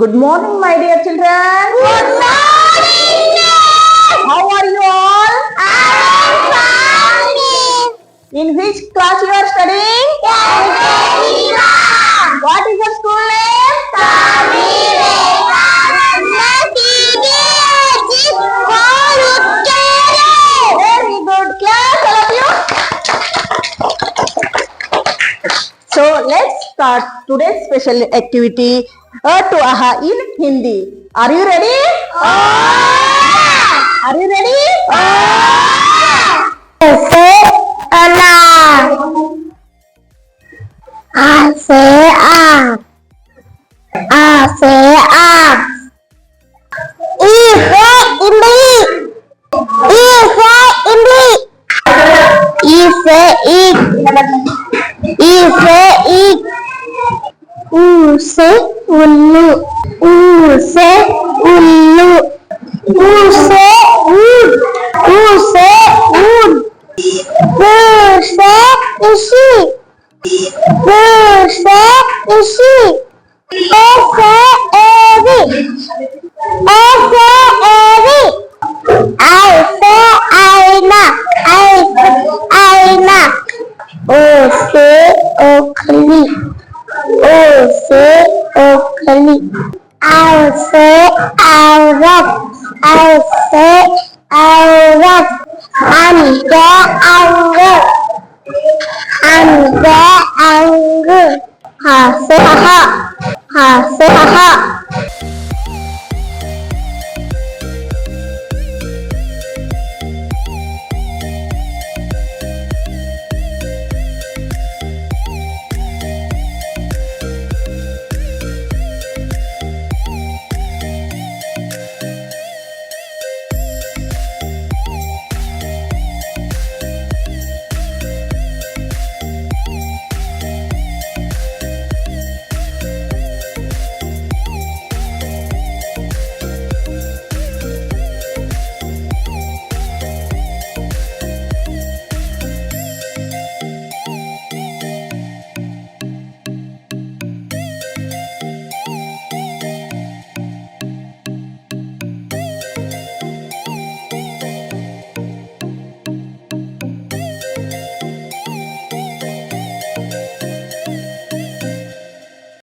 Good morning, my dear children. Good morning, ma'am. How are you all? I am fine. In which class you are studying? LKG class. What is your school name? Swami Vivekananda CBSE Koluttere. Very good class, all of you. So let's start today's special activity to aha in Hindi. Are you ready? Are you ready? से अनार आ से आम आ से आम ई से इमली ई से इमली ई से ईख ई से ईख ऊ से उल्लू ऊ से उल्लू ऊ से ऊंट ऊ से ऊंट ऊ से इसी ऊ से इसी ए से एवी ए से एवी आई से आईना आई आईना ओ से ओखली ओ से ओखली आव से औरत आव से औरत अंडा अंगूर अंडा अंगूर हा से हा